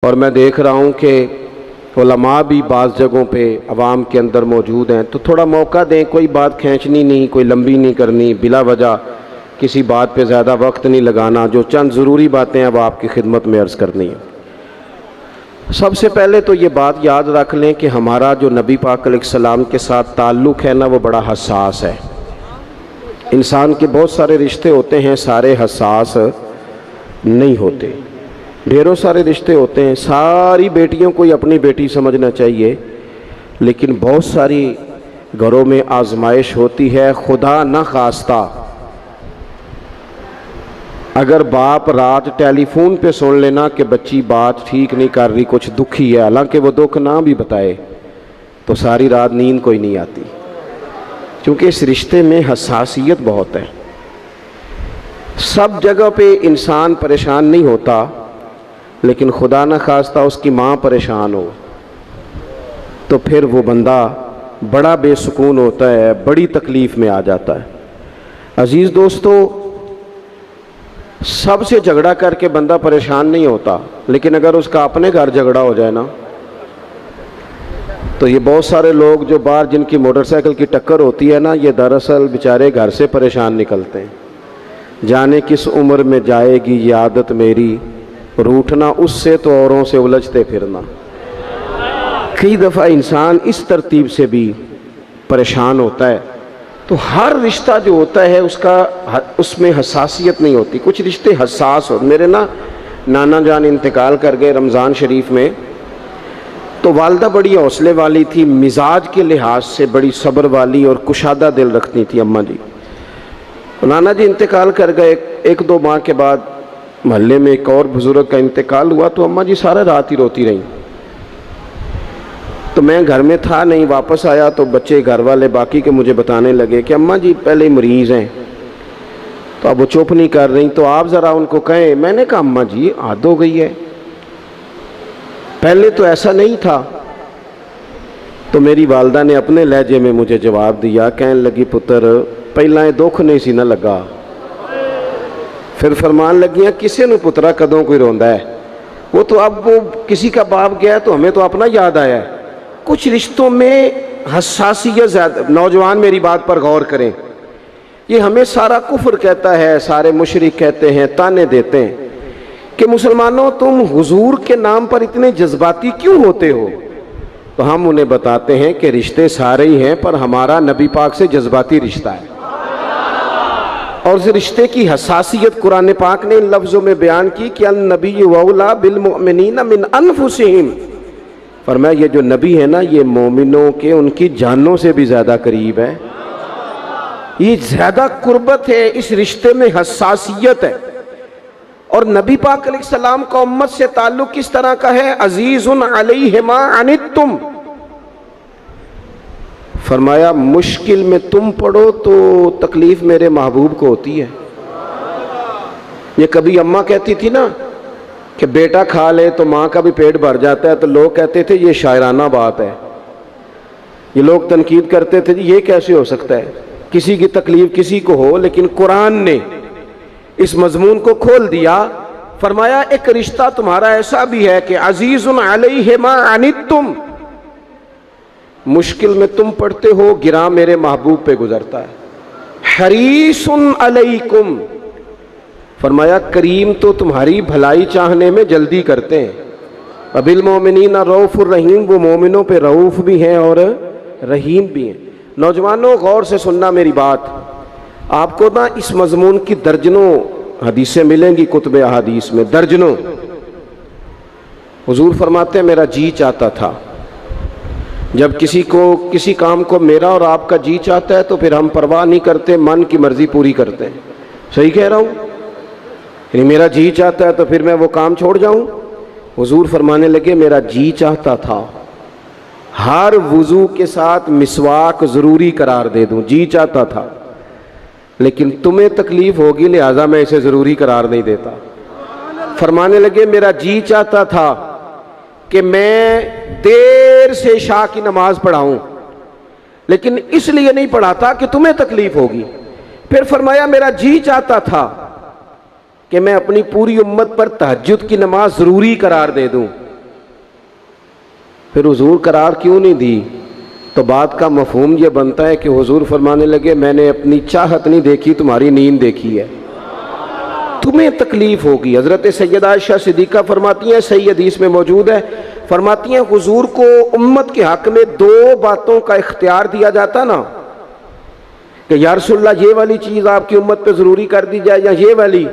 और मैं देख रहा हूँ कि उलमा भी बाज़ जगहों पे अवाम के अंदर मौजूद हैं, तो थोड़ा मौका दें। कोई बात खींचनी नहीं, कोई लंबी नहीं करनी, बिला वजह किसी बात पे ज़्यादा वक्त नहीं लगाना। जो चंद ज़रूरी बातें हैं वो आपकी खिदमत में अर्ज़ करनी है। सबसे पहले तो ये बात याद रख लें कि हमारा जो नबी पाक अलैहिस्सलाम के साथ ताल्लुक़ है ना, वो बड़ा हसास है। इंसान के बहुत सारे रिश्ते होते हैं, सारे हसास नहीं होते। ढेरों सारे रिश्ते होते हैं, सारी बेटियों को ही अपनी बेटी समझना चाहिए, लेकिन बहुत सारी घरों में आजमाइश होती है। खुदा न खास्ता अगर बाप रात टेलीफोन पे सुन लेना कि बच्ची बात ठीक नहीं कर रही, कुछ दुखी है, हालांकि वो दुख ना भी बताए, तो सारी रात नींद कोई नहीं आती, क्योंकि इस रिश्ते में हसासियत बहुत है। सब जगह पे इंसान परेशान नहीं होता, लेकिन खुदा न खास्ता उसकी माँ परेशान हो तो फिर वो बंदा बड़ा बेसुकून होता है, बड़ी तकलीफ़ में आ जाता है। अजीज़ दोस्तों, सबसे झगड़ा करके बंदा परेशान नहीं होता, लेकिन अगर उसका अपने घर झगड़ा हो जाए ना, तो ये बहुत सारे लोग जो बाहर जिनकी मोटरसाइकिल की टक्कर होती है ना, ये दरअसल बेचारे घर से परेशान निकलते हैं। जाने किस उम्र में जाएगी ये आदत मेरी, रूठना उससे तो औरों से उलझते फिरना। कई दफ़ा इंसान इस तरतीब से भी परेशान होता है। तो हर रिश्ता जो होता है उसमें हसासियत नहीं होती। कुछ रिश्ते हसास हो। मेरे नाना जान इंतकाल कर गए रमज़ान शरीफ में, तो वालदा बड़ी हौसले वाली थी, मिजाज के लिहाज से बड़ी सब्र वाली और कुशादा दिल रखती थी अम्मा जी। नाना जी इंतकाल कर गए, एक दो माह के बाद मोहल्ले में एक और बुजुर्ग का इंतकाल हुआ, तो अम्मा जी सारा रात ही रोती रहीं। तो मैं घर में था नहीं, वापस आया तो बच्चे घर वाले बाकी के मुझे बताने लगे कि अम्मा जी पहले ही मरीज़ हैं, तो अब वो चुप नहीं कर रही, तो आप ज़रा उनको कहें। मैंने कहा अम्मा जी आदत हो गई है, पहले तो ऐसा नहीं था। तो मेरी वालदा ने अपने लहजे में मुझे जवाब दिया, कहने लगी पुत्र पहला ये दुख नहीं सी ना लगा। फिर फरमान लगियाँ किसी ने पुत्रा कदों कोई रोंदा है, वो तो अब वो किसी का बाप गया तो हमें तो अपना याद आया है। कुछ रिश्तों में हसासियत ज़्यादा। नौजवान मेरी बात पर गौर करें, ये हमें सारा कुफ्र कहता है, सारे मुशरिक कहते हैं, ताने देते हैं कि मुसलमानों तुम हुजूर के नाम पर इतने जज्बाती क्यों होते हो। तो हम उन्हें बताते हैं कि रिश्ते सारे ही हैं, पर हमारा नबी पाक से जज्बाती रिश्ता है। और इस रिश्ते की हसासियत कुरान पाक ने इन लफ्ज़ों में बयान की कि अन-नबी औला बिल मुमिनीन मिन अनफुसिहिम। फरमाया ये जो नबी है ना, ये मोमिनों के उनकी जानों से भी ज़्यादा करीब है। ये ज़्यादा कुर्बत है, इस रिश्ते में हसासियत है। और नबी पाक अलैहिस्सलाम का उम्मत से ताल्लुक़ किस तरह का है, अज़ीज़ुन अलैहि मा अनित्तुम। फरमाया मुश्किल में तुम पड़ो तो तकलीफ़ मेरे महबूब को होती है। ये कभी अम्मा कहती थी ना कि बेटा खा ले तो माँ का भी पेट भर जाता है, तो लोग कहते थे ये शायराना बात है। ये लोग तनकीद करते थे ये कैसे हो सकता है, किसी की तकलीफ़ किसी को हो। लेकिन कुरान ने इस मजमून को खोल दिया। फरमाया एक रिश्ता तुम्हारा ऐसा भी है कि अज़ीज़ुन अलैहि मा अनित्तुम, मुश्किल में तुम पड़ते हो, गिरा मेरे महबूब पे गुजरता है। हरीसुन अलैकुम, फरमाया करीम तो तुम्हारी भलाई चाहने में जल्दी करते हैं। अबिल मोमिनीना रऊफ़ुर रहीम, वो मोमिनों पे रऊफ़ भी हैं और रहीम भी हैं। नौजवानों गौर से सुनना मेरी बात, आपको ना इस मजमून की दर्जनों हदीसें मिलेंगी कुतुब अहादीस में, दर्जनों। हुजूर फरमाते हैं मेरा जी चाहता था। जब किसी काम को मेरा और आपका जी चाहता है तो फिर हम परवाह नहीं करते, मन की मर्जी पूरी करते हैं। सही कह रहा हूँ? यानी मेरा जी चाहता है तो फिर मैं वो काम छोड़ जाऊँ? हुजूर फरमाने लगे मेरा जी चाहता था हर वुजू के साथ मिसवाक ज़रूरी करार दे दूँ, जी चाहता था, लेकिन तुम्हें तकलीफ़ होगी लिहाजा मैं इसे ज़रूरी करार नहीं देता। फरमाने लगे मेरा जी चाहता था कि मैं देर से इशा की नमाज पढ़ाऊं, लेकिन इसलिए नहीं पढ़ाता कि तुम्हें तकलीफ होगी। फिर फरमाया मेरा जी चाहता था कि मैं अपनी पूरी उम्मत पर तहज्जुद की नमाज ज़रूरी करार दे दूं, फिर हुजूर करार क्यों नहीं दी? तो बात का मफहूम ये बनता है कि हुजूर फरमाने लगे, मैंने अपनी चाहत नहीं देखी, तुम्हारी नींद देखी है, तुम्हें तकलीफ होगी। हज़रत सैयदा आयशा सिद्दीक़ा फरमाती हैं, सही हदीस में मौजूद है, फरमाती हैं हुजूर को उम्मत के हक़ में दो बातों का इख्तियार दिया जाता ना, कि या रसूलल्लाह ये वाली चीज़ आपकी उम्मत पे ज़रूरी कर दी जाए या ये वाली,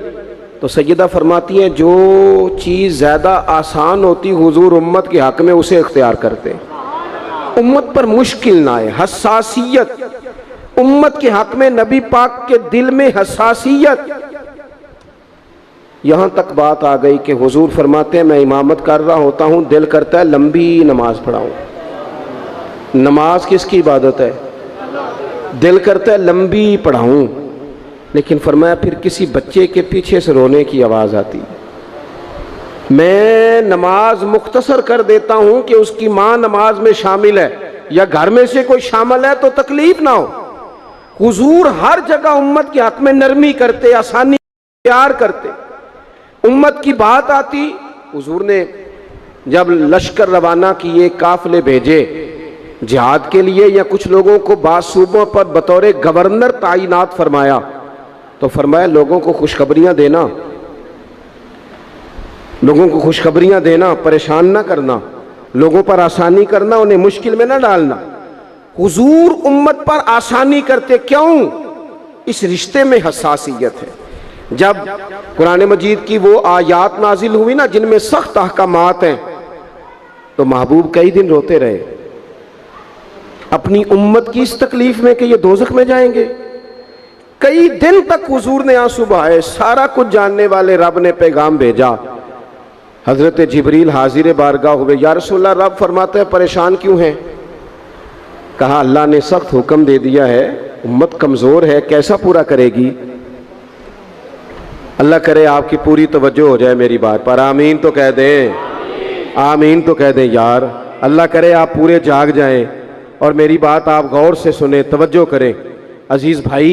तो सैयदा फरमाती हैं जो चीज़ ज़्यादा आसान होती हुजूर उम्मत के हक़ में उसे इख्तियार करते, उम्मत पर मुश्किल ना आए। हसासियत, उम्मत के हक़ में नबी पाक के दिल में हसासियत। यहाँ तक बात आ गई कि हुजूर फरमाते हैं मैं इमामत कर रहा होता हूँ, दिल करता है लंबी नमाज पढ़ाऊँ। नमाज किसकी इबादत है? दिल करता है लंबी पढ़ाऊँ, लेकिन फरमाया फिर किसी बच्चे के पीछे से रोने की आवाज़ आती है, मैं नमाज मुख्तसर कर देता हूँ कि उसकी माँ नमाज में शामिल है या घर में से कोई शामिल है तो तकलीफ ना हो। हुजूर हर जगह उम्मत के हक़ में नरमी करते, आसानी प्यार करते। उम्मत की बात आती, हुजूर ने जब लश्कर रवाना किए, काफिले भेजे जिहाद के लिए, या कुछ लोगों को बाद सूबों पर बतौर गवर्नर तैनात फरमाया, तो फरमाया लोगों को खुशखबरियां देना, लोगों को खुशखबरियां देना, परेशान ना करना, लोगों पर आसानी करना, उन्हें मुश्किल में ना डालना। हुजूर उम्मत पर आसानी करते, क्यों? इस रिश्ते में हसासियत है। जब कुरान मजीद की वो आयात नाजिल हुई ना जिनमें सख्त अहकामात हैं, तो महबूब कई दिन रोते रहे अपनी उम्मत की इस तकलीफ में कि ये दोज़ख में जाएंगे। कई दिन तक हुजूर ने आंसू बहाए। सारा कुछ जानने वाले रब ने पैगाम भेजा, हजरत जिब्रील हाजिर बारगाह हुए, या रसूलल्लाह रब फरमाते हैं परेशान क्यों हैं? कहा अल्लाह ने सख्त हुक्म दे दिया है, उम्मत कमज़ोर है, कैसा पूरा करेगी? अल्लाह करे आपकी पूरी तवज्जो हो जाए मेरी बात पर, आमीन तो कह दें, आमीन तो कह दें यार। अल्लाह करे आप पूरे जाग जाएं और मेरी बात आप गौर से सुने, तवज्जो करें। अजीज़ भाई,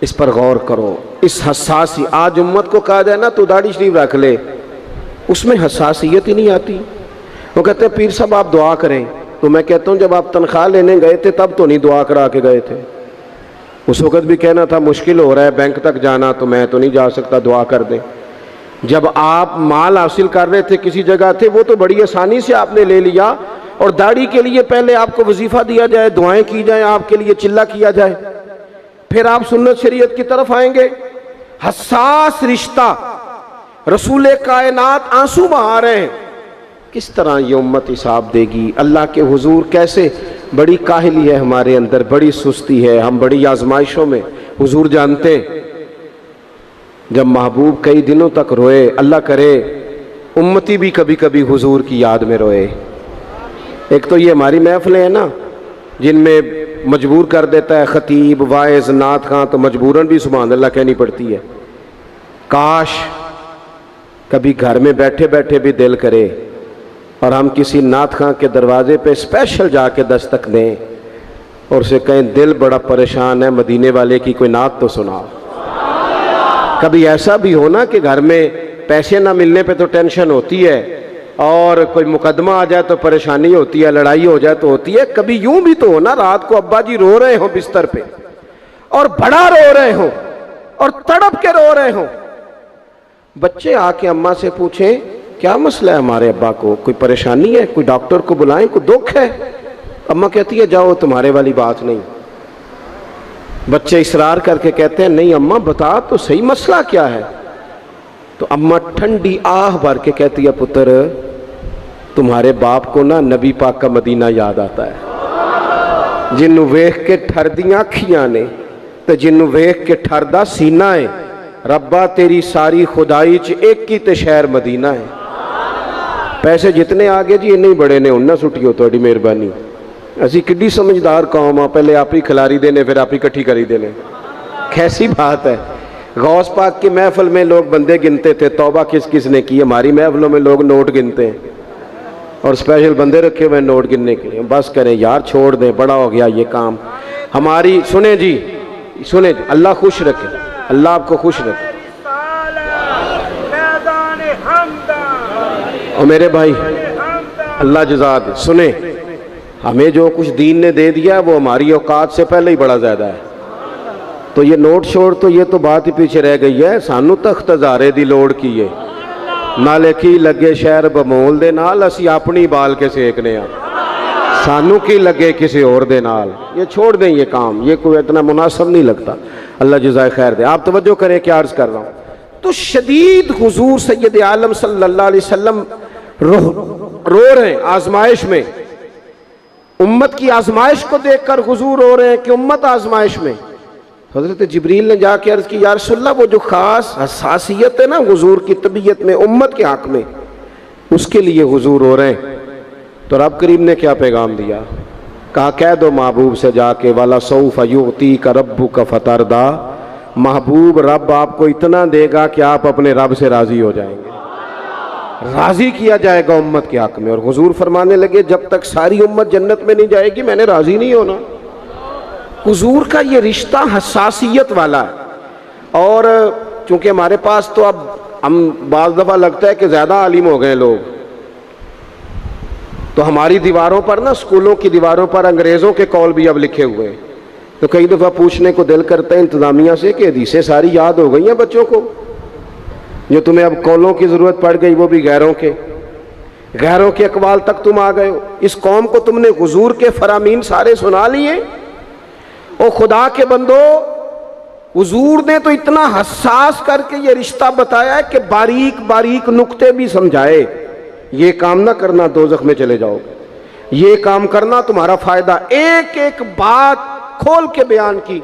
इस पर गौर करो। इस हसासी, आज उम्मत को कहा जाए ना तो दाढ़ी शरीफ रख ले, उसमें हसासियत ही नहीं आती। वो कहते हैं पीर साहब आप दुआ करें, तो मैं कहता हूँ जब आप तनख्वाह लेने गए थे तब तो नहीं दुआ करा के गए थे। उस वक़्त भी कहना था मुश्किल हो रहा है बैंक तक जाना, तो मैं तो नहीं जा सकता, दुआ कर दें। जब आप माल हासिल कर रहे थे, किसी जगह थे, वो तो बड़ी आसानी से आपने ले लिया, और दाढ़ी के लिए पहले आपको वजीफ़ा दिया जाए, दुआएं की जाए, आपके लिए चिल्ला किया जाए, फिर आप सुन्नत शरीयत की तरफ आएंगे। हसास रिश्ता, रसूल कायनात आंसू बहा रहे हैं, किस तरह ये उम्मत हिसाब देगी अल्लाह के हुजूर? कैसे? बड़ी काहली है हमारे अंदर, बड़ी सुस्ती है, हम बड़ी आजमाइशों में। हुजूर जानते, जब महबूब कई दिनों तक रोए, अल्लाह करे उम्मती भी कभी कभी हुजूर की याद में रोए। एक तो ये हमारी महफिलें हैं ना जिनमें मजबूर कर देता है खतीब, वाइज, नात खां, तो मजबूरन भी सुभान अल्लाह कहनी पड़ती है। काश कभी घर में बैठे बैठे भी दिल करे और हम किसी नात खां के दरवाजे पे स्पेशल जाके दस्तक दें और उसे कहें दिल बड़ा परेशान है, मदीने वाले की कोई नात तो सुनाओ। कभी ऐसा भी हो ना कि घर में पैसे ना मिलने पे तो टेंशन होती है, और कोई मुकदमा आ जाए तो परेशानी होती है, लड़ाई हो जाए तो होती है। कभी यूं भी तो हो ना, रात को अब्बा जी रो रहे हो बिस्तर पे और बड़ा रो रहे हो और तड़प के रो रहे हो, बच्चे आके अम्मा से पूछें क्या मसला है हमारे अब्बा को, कोई परेशानी है, कोई डॉक्टर को बुलाएं, कोई दुख है? अम्मा कहती है जाओ तुम्हारे वाली बात नहीं। बच्चे इसरार करके कहते हैं नहीं अम्मा बता तो सही मसला क्या है। तो अम्मा ठंडी आह भर के कहती है पुत्र तुम्हारे बाप को ना नबी पाक का मदीना याद आता है, जिन्नू वेख के ठरदियां अखियां ने ते जिन्नू वेख के ठरदा सीना है। रब्बा तेरी सारी खुदाई च एक ही ते शहर मदीना है। पैसे जितने आ गए जी इन्ने ही बड़े ने, उन्ना सुटियो थोड़ी मेहरबानी। असी किड्डी समझदार कौम आ, पहले आप ही खिलारी देने फिर आप ही इकट्ठी करी देने, कैसी बात है। गौस पाक की महफिल में लोग बंदे गिनते थे, तौबा किस किस ने की। हमारी महफिलों में लोग नोट गिनते हैं और स्पेशल बंदे रखे हुए नोट गिनने के लिए। बस करें यार, छोड़ दें, बड़ा हो गया ये काम हमारी। सुने जी, सुने, अल्लाह खुश रखे, अल्लाह आपको खुश रखे। और मेरे भाई अल्लाह जज़ा दे। सुने, हमें जो कुछ दीन ने दे दिया वो हमारी औकात से पहले ही बड़ा ज़्यादा है। तो ये नोट छोड़ तो ये तो बात ही पीछे रह गई है। सानू तख्त हज़ारे दी लोड़ की है, नाले की लगे शहर बमोल दे नाल, असी अपनी बाल के सेकने आ, सानू की लगे किसी और दे नाल। ये छोड़ दें ये काम, ये कोई इतना मुनासिब नहीं लगता। अल्लाह जज़ाए खैर दे। आप तवज्जो करें, क्या अर्ज़ कर रहा हूँ। तो शदीद हुजूर सैयद आलम सल्लल्लाहु अलैहि वसल्लम रो रहे हैं आजमाइश में। उम्मत की आजमाइश को देखकर हुजूर रो रहे हैं कि उम्मत आजमाइश में। हज़रत जिब्रील ने जाके अर्ज़ की, या रसूलल्लाह, वो जो ख़ास हसासियत है ना हुजूर की तबीयत में उम्मत के हक़ में, उसके लिए हुजूर रो रहे हैं। तो रब करीम ने क्या पैगाम दिया? कहा, कह दो महबूब से जाके, वाला सौफ युती का रब्बु का फतरदा, महबूब रब आपको इतना देगा कि आप अपने रब से राज़ी हो जाएंगे। राज़ी किया जाएगा उम्मत के हक़ में। और हुजूर फरमाने लगे, जब तक सारी उम्मत जन्नत में नहीं जाएगी मैंने राज़ी नहीं होना। हुजूर का ये रिश्ता हसासियत वाला है। और चूँकि हमारे पास तो अब हम बाज़ दफ़ा लगता है कि ज़्यादा आलिम हो गए लोग, तो हमारी दीवारों पर ना, स्कूलों की दीवारों पर अंग्रेज़ों के कौल भी अब लिखे हुए हैं। तो कई दफ़ा पूछने को दिल करता है इंतज़ामिया से कि हदीसें सारी याद हो गई हैं बच्चों को, जो तुम्हें अब कौलों की ज़रूरत पड़ गई, वो भी गैरों के अक़वाल तक तुम आ गए हो। इस कौम को तुमने हुजूर के फरामीन सारे सुना लिए। ओ खुदा के बंदो, हुजूर ने तो इतना हसास करके ये रिश्ता बताया है कि बारीक बारीक नुक्ते भी समझाए। ये काम ना करना दोज़ख में चले जाओगे, ये काम करना तुम्हारा फ़ायदा। एक एक बात खोल के बयान की।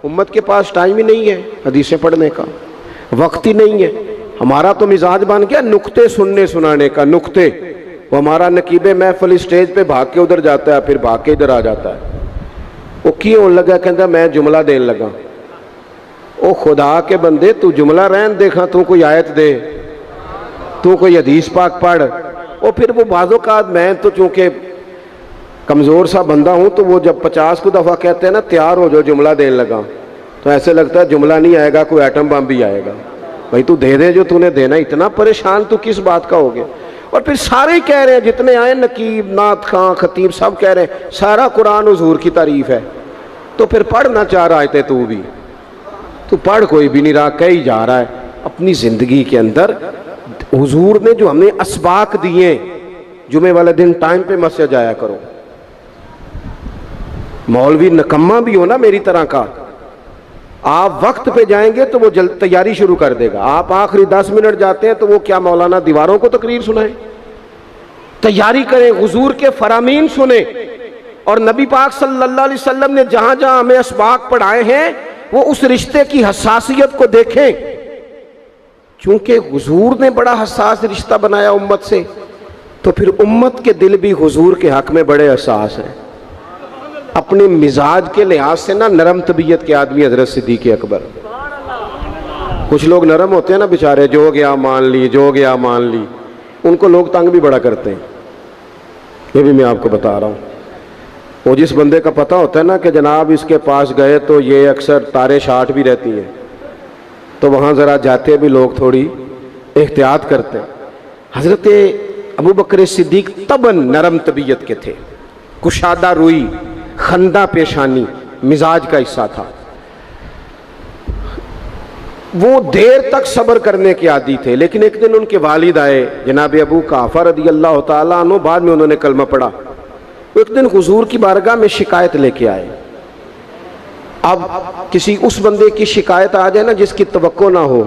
उम्मत के पास टाइम ही नहीं है हदीसें पढ़ने का, वक्त ही नहीं है। हमारा तो मिजाज बन गया नुक्ते सुनने सुनाने का। नुक्ते, वो हमारा नकीबे महफिल स्टेज पे भाग के उधर जाता है, फिर भाग के इधर आ जाता है। वो क्यों लगा, कहता मैं जुमला देने लगा। ओ खुदा के बंदे, तू जुमला रहन देखा, तू कोई आयत दे, तू कोई हदीस पाक पढ़। और फिर वो बाज़ों का, मैं तो चूँकि कमज़ोर सा बंदा हूँ, तो वो जब 50 को दफ़ा कहते हैं ना तैयार हो जो जुमला देने लगा, तो ऐसे लगता है जुमला नहीं आएगा, कोई एटम बम भी आएगा। भाई तू दे दे जो तूने देना, इतना परेशान तू किस बात का हो गया। और फिर सारे ही कह रहे हैं, जितने आए, नकीब, नात खां, खतीब, सब कह रहे हैं सारा कुरान हुजूर की तारीफ़ है। तो फिर पढ़ना चाह रहा है तू भी, तू पढ़ कोई भी नहीं रहा, कही जा रहा है। अपनी ज़िंदगी के अंदर हुजूर ने जो हमें असबाक दिए, जुमे वाले दिन टाइम पे मस्जिद जाया करो। मौलवी नकम्मा भी हो ना मेरी तरह का, आप वक्त पे जाएंगे तो वो जल्द तैयारी शुरू कर देगा। आप आखिरी 10 मिनट जाते हैं तो वो क्या मौलाना दीवारों को तकरीर सुनाए? तैयारी करें, हुजूर के फरामीन सुने। और नबी पाक सल्लल्लाहु अलैहि वसल्लम ने जहां जहां हमें असबाक पढ़ाए हैं, वो उस रिश्ते की हसासियत को देखें। क्योंकि हुजूर ने बड़ा हसास रिश्ता बनाया उम्मत से, तो फिर उम्मत के दिल भी हुजूर के हक में बड़े हसास हैं। अपने मिजाज के लिहाज से ना नरम तबीयत के आदमी हजरत सिद्दीक़ अकबर। कुछ लोग नरम होते हैं ना बेचारे, जो गया मान ली, जो गया मान ली, उनको लोग तंग भी बड़ा करते हैं। ये भी मैं आपको बता रहा हूँ। वो जिस बंदे का पता होता है ना कि जनाब इसके पास गए तो ये अक्सर तारे शाट भी रहती हैं, तो वहाँ ज़रा जाते भी लोग थोड़ी एहतियात करते हैं। हज़रत अबू बकर सिद्दीक़ तबन नरम तबीयत के थे, कुशादा रुई, खंदा पेशानी मिजाज का हिस्सा था। वो देर तक सब्र करने के आदी थे। लेकिन एक दिन उनके वालिद आए, जनाब अबू काफा रदी अल्लाह ताला अन्हु, बाद में उन्होंने कलमा पढ़ा। वो एक दिन हुजूर की बारगाह में शिकायत लेके आए। अब किसी उस बंदे की शिकायत आ जाए ना जिसकी तवक्को ना हो,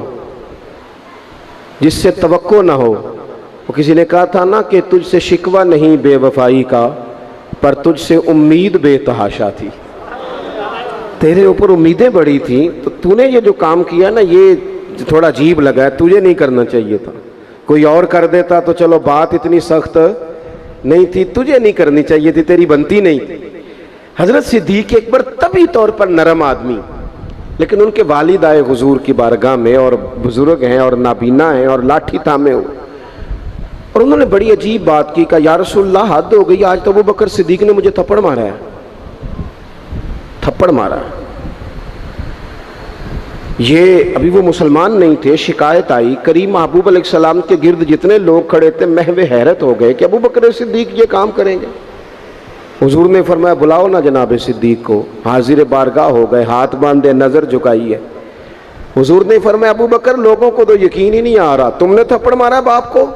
जिससे तवक्को ना हो। वो किसी ने कहा था ना कि तुझसे शिकवा नहीं बेवफाई का, पर तुझसे उम्मीद बेतहाशा थी। तेरे ऊपर उम्मीदें बड़ी थी, तो तूने ये जो काम किया ना, ये थोड़ा अजीब लगा है, तुझे नहीं करना चाहिए था। कोई और कर देता तो चलो बात इतनी सख्त नहीं थी, तुझे नहीं करनी चाहिए थी, तेरी बनती नहीं थी। हजरत सिद्दीक़ अकबर तभी तौर पर नरम आदमी, लेकिन उनके वालिद आए हुजूर की बारगाह में, और बुजुर्ग हैं और नाबीना हैं और लाठी थामे हुए, और उन्होंने बड़ी अजीब बात की। कहा, या रसूलल्लाह हद हो गई, आज तो अबू बकर सिद्दीक़ ने मुझे थप्पड़ मारा है, थप्पड़ मारा। ये अभी वो मुसलमान नहीं थे, शिकायत आई, करीम महबूब अलैहिस्सलाम के गिर्द जितने लोग खड़े थे महवे हैरत हो गए कि अबू बकर सिद्दीक ये काम करेंगे। हुजूर ने फरमाया बुलाओ ना जनाब सिद्दीक को। हाजिर बारगाह हो गए, हाथ बांधे, नजर झुकाई है। हुजूर ने फरमाया अबू बकर लोगों को तो यकीन ही नहीं आ रहा, तुमने थप्पड़ मारा बाप को?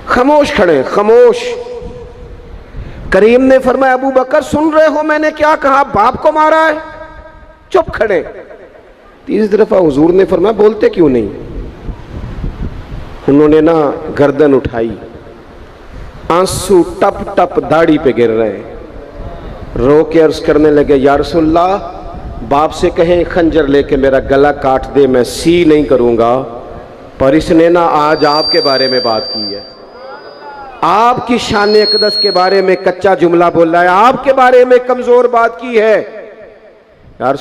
खामोश खड़े, खामोश। करीम ने फरमाया अबू बकर सुन रहे हो मैंने क्या कहा, बाप को मारा है? चुप खड़े। तीसरी दफा हुजूर ने फरमाया बोलते क्यों नहीं? उन्होंने ना गर्दन उठाई, आंसू टप टप दाढ़ी पे गिर रहे, रो के अर्ज करने लगे या रसूलल्लाह बाप से कहें खंजर लेके मेरा गला काट दे, मैं सी नहीं करूंगा, पर इसने ना आज आपके बारे में बात की है, आपकी शान अक़दस के बारे में कच्चा जुमला बोला है, आपके बारे में कमजोर बात की है। यार